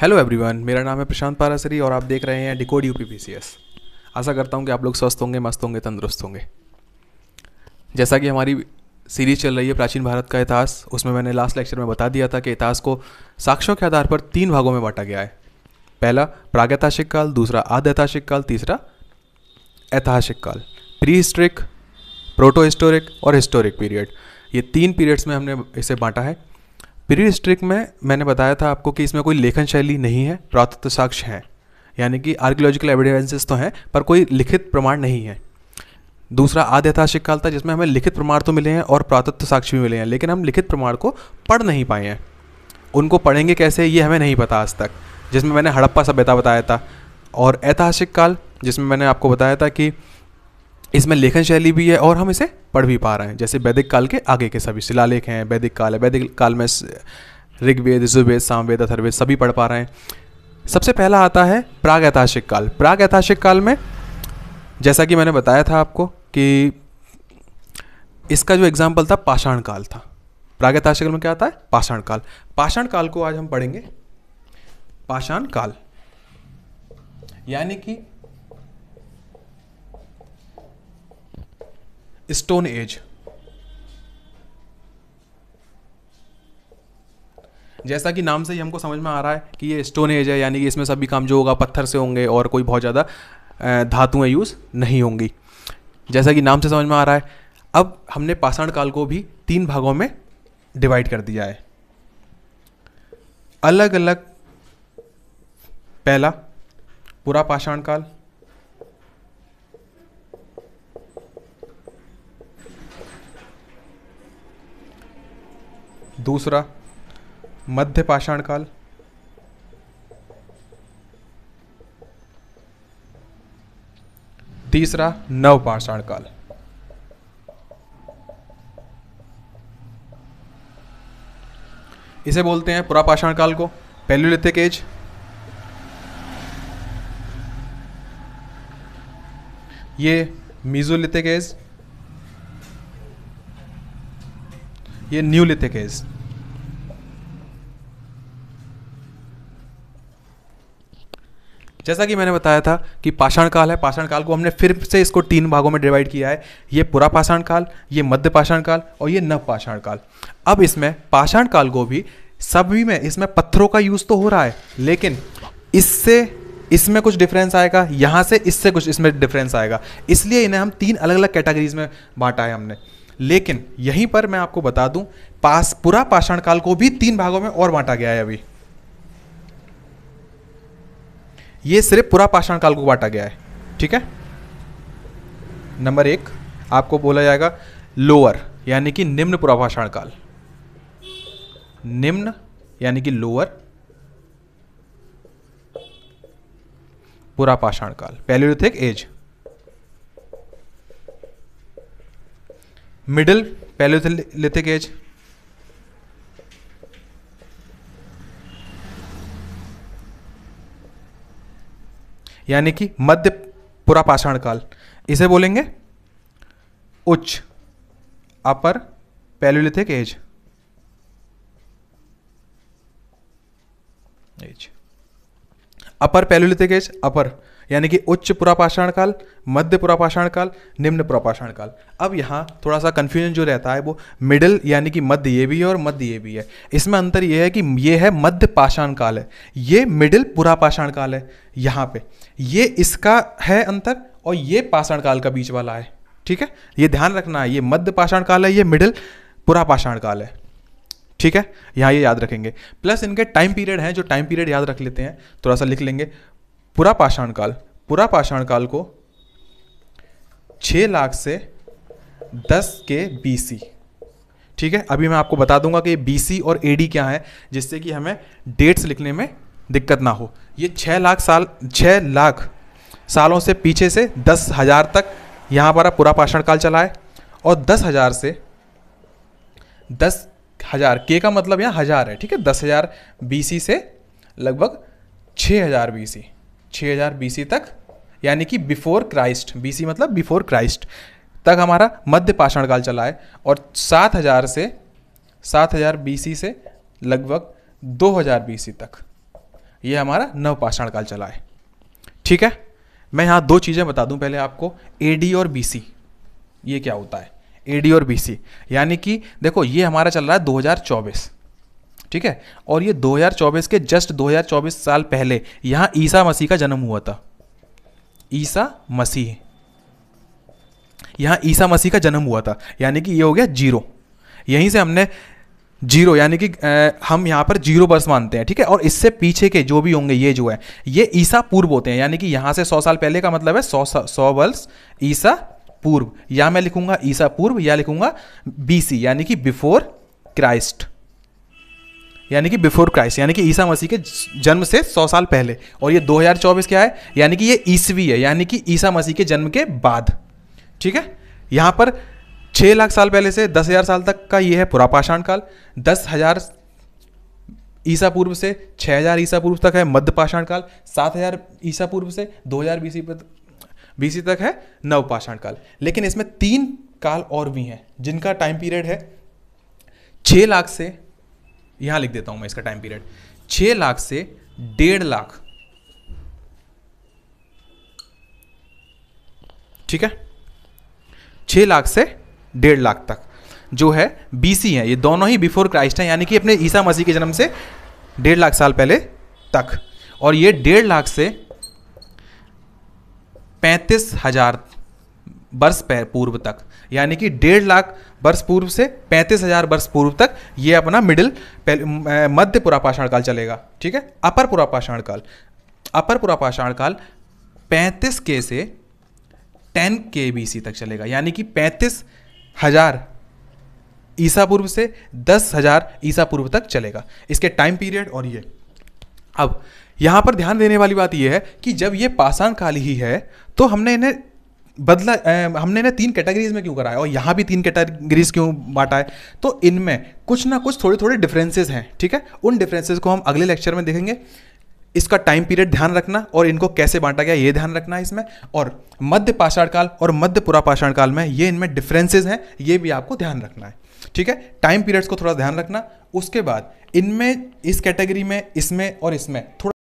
Hello everyone, मेरा नाम है प्रशांत पारासरी और आप देख रहे हैं डिकोड यूपीपीसीएस। आशा करता हूं कि आप लोग स्वस्थ होंगे, मस्त होंगे, तंदुरुस्त होंगे। जैसा कि हमारी सीरीज चल रही है प्राचीन भारत का इतिहास, उसमें मैंने लास्ट लेक्चर में बता दिया था कि इतिहास को साक्ष्यों के आधार पर 3 भागों में बांटा गया है। पहला प्रागैतिहासिक काल, दूसरा आद्यैतिहासिक काल, तीसरा ऐतिहासिक काल। प्री हिस्टोरिक, प्रोटो हिस्टोरिक और हिस्टोरिक पीरियड, ये 3 पीरियड्स में हमने इसे बांटा है। प्री हिस्टोरिक में मैंने बताया था आपको कि इसमें कोई लेखन शैली नहीं है, पुरातत्व साक्ष्य हैं, यानी कि आर्कियोलॉजिकल एविडेंसेस तो हैं पर कोई लिखित प्रमाण नहीं है। दूसरा आद्यैतिहासिक काल था, जिसमें हमें लिखित प्रमाण तो मिले हैं और पुरातत्व साक्ष्य भी मिले हैं, लेकिन हम लिखित प्रमाण को पढ़ नहीं पाए हैं। उनको पढ़ेंगे कैसे, ये हमें नहीं पता आज तक, जिसमें मैंने हड़प्पा सभ्यता बताया था। और ऐतिहासिक काल, जिसमें मैंने आपको बताया था कि इसमें लेखन शैली भी है और हम इसे पढ़ भी पा रहे हैं। जैसे वैदिक काल के आगे के सभी शिलालेख हैं, वैदिक काल है, वैदिक काल में ऋग्वेद, यजुर्वेद, सामवेद, अथर्ववेद सभी पढ़ पा रहे हैं। सबसे पहला आता है प्रागैतिहासिक काल। प्रागैतिहासिक काल में जैसा कि मैंने बताया था आपको कि इसका जो एग्जाम्पल था पाषाण काल था। प्रागैतिहासिक काल में क्या आता है? पाषाण काल। पाषाण काल को आज हम पढ़ेंगे। पाषाण काल यानी कि स्टोन एज। जैसा कि नाम से ही हमको समझ में आ रहा है कि ये स्टोन एज है, यानी कि इसमें सभी काम जो होगा पत्थर से होंगे और कोई बहुत ज़्यादा धातुएं यूज़ नहीं होंगी, जैसा कि नाम से समझ में आ रहा है। अब हमने पाषाण काल को भी 3 भागों में डिवाइड कर दिया है, अलग अलग। पहला पूरा पाषाण काल, दूसरा मध्य पाषाण काल, तीसरा नव पाषाण काल। इसे बोलते हैं पुरा पाषाण काल को पैलियोलिथिक एज, ये मीसोलिथिक एज, ये न्यूलिथिक एज। जैसा कि मैंने बताया था कि पाषाण काल है, पाषाण काल को हमने फिर से इसको 3 भागों में डिवाइड किया है। ये पुरा पाषाण काल, ये मध्य पाषाण काल और ये नव पाषाण काल। अब इसमें पाषाण काल को भी सभी में इसमें पत्थरों का यूज तो हो रहा है, लेकिन इससे इसमें कुछ डिफरेंस आएगा, यहाँ से इससे कुछ इसमें डिफरेंस आएगा, इसलिए इन्हें हम 3 अलग अलग कैटेगरीज में बांटा है हमने। लेकिन यहीं पर मैं आपको बता दूं, पूरा पाषाण काल को भी 3 भागों में और बांटा गया है। अभी ये सिर्फ पूरा पाषाण काल को बांटा गया है, ठीक है। नंबर 1 आपको बोला जाएगा लोअर, यानी कि निम्न पूरा पाषाण काल। निम्न यानी कि लोअर पूरा पाषाण काल, Palaeolithic age. Middle Palaeolithic age, यानी कि मध्य पुरा पाषाण काल। इसे बोलेंगे उच्च, upper Palaeolithic age. Upper Palaeolithic age, upper यानी कि उच्च पुरा पाषाण काल, मध्य पुरा पाषाण काल, निम्न पुरा पाषाण काल। अब यहाँ थोड़ा सा कंफ्यूजन जो रहता है वो मिडिल यानी कि मध्य ये भी है और मध्य ये भी है। इसमें अंतर ये है कि ये है मध्य पाषाण काल है, ये मिडिल पुरा पाषाण काल है। यहाँ पे ये इसका है अंतर और ये पाषाण काल का बीच वाला है, ठीक है। ये ध्यान रखना है, ये मध्य पाषाण काल है, ये मिडिल पुरा पाषाण काल है, ठीक है। यहाँ ये याद रखेंगे। प्लस इनके टाइम पीरियड हैं, जो टाइम पीरियड याद रख लेते हैं, थोड़ा सा लिख लेंगे। पुरा पाषाण काल, पुरा पाषाण काल को 6 लाख से 10 के बीसी, ठीक है। अभी मैं आपको बता दूंगा कि बीसी और एडी क्या है, जिससे कि हमें डेट्स लिखने में दिक्कत ना हो। ये 6 लाख सालों से पीछे से 10,000 तक यहाँ पर पूरा पाषाण काल चला है, और 10,000 से 10,000 के का मतलब यहाँ 1000 है, ठीक है। 10,000 बीसी से लगभग 6,000 बीसी, 6,000 बीसी तक, यानी कि बिफोर क्राइस्ट, बीसी मतलब बिफोर क्राइस्ट तक हमारा मध्य पाषाण काल चला है। और 7,000 बीसी से लगभग 2000 बीसी तक, ये हमारा नवपाषाण काल चला है। ठीक है, मैं यहाँ दो चीज़ें बता दूँ पहले आपको, एडी और बीसी। ये क्या होता है एडी और बीसी? यानी कि देखो ये हमारा चल रहा है 2024, ठीक है, और ये 2024 के जस्ट 2024 साल पहले यहाँ ईसा मसीह का जन्म हुआ था। ईसा मसीह, यहाँ ईसा मसीह का जन्म हुआ था, यानी कि ये हो गया जीरो। यहीं से हमने जीरो, यानी कि हम यहाँ पर जीरो वर्ष मानते हैं, ठीक है। और इससे पीछे के जो भी होंगे ये जो है ये ईसा पूर्व होते हैं, यानी कि यहाँ से 100 साल पहले का मतलब है 100 वर्ष ईसा पूर्व। या मैं लिखूंगा ईसा पूर्व या लिखूंगा बीसी, यानी कि बिफोर क्राइस्ट, यानी कि बिफोर क्राइस्ट, यानी कि ईसा मसीह के जन्म से 100 साल पहले। और ये 2024 क्या है, यानी कि ये ईसवी है, यानी कि ईसा मसीह के जन्म के बाद। ठीक है, यहाँ पर 6 लाख साल पहले से 10,000 साल तक का ये है पुरापाषाण काल। 10,000 ईसा पूर्व से 6,000 ईसा पूर्व तक है मध्यपाषाण काल। 7,000 ईसा पूर्व से 2000 बीसी तक है नवपाषाण काल। लेकिन इसमें 3 काल और भी हैं जिनका टाइम पीरियड है 6 लाख से, यहां लिख देता हूं मैं इसका टाइम पीरियड, 6 लाख से 1.5 लाख। ठीक है, 6 लाख से 1.5 लाख तक जो है बीसी है। ये दोनों ही बिफोर क्राइस्ट हैं, यानी कि अपने ईसा मसीह के जन्म से 1.5 लाख साल पहले तक। और ये 1.5 लाख से 35,000 वर्ष पूर्व तक, यानी कि 1.5 लाख वर्ष पूर्व से 35,000 वर्ष पूर्व तक ये अपना मध्य पुरापाषाण काल चलेगा। ठीक है, अपर पुरापाषाण काल 35 के से 10 के बीसी तक चलेगा, यानी कि 35,000 ईसा पूर्व से 10,000 ईसा पूर्व तक चलेगा इसके टाइम पीरियड। और ये अब यहां पर ध्यान देने वाली बात यह है कि जब ये पाषाण काल ही है तो हमने इन्हें बदला, हमने इन्हें 3 कैटेगरीज में क्यों कराया और यहां भी 3 कैटेगरीज क्यों बांटा है? तो इनमें कुछ ना कुछ थोड़े थोड़े डिफरेंसेस हैं। ठीक है, उन डिफरेंसेस को हम अगले लेक्चर में देखेंगे। इसका टाइम पीरियड ध्यान रखना और इनको कैसे बांटा गया ये ध्यान रखना है इसमें। और मध्य पाषाण काल और मध्य पुरापाषाण काल में ये इनमें डिफरेंसेस हैं, ये भी आपको ध्यान रखना है। ठीक है, टाइम पीरियड्स को थोड़ा ध्यान रखना। उसके बाद इनमें, इस कैटेगरी में, इसमें और इसमें थोड़ा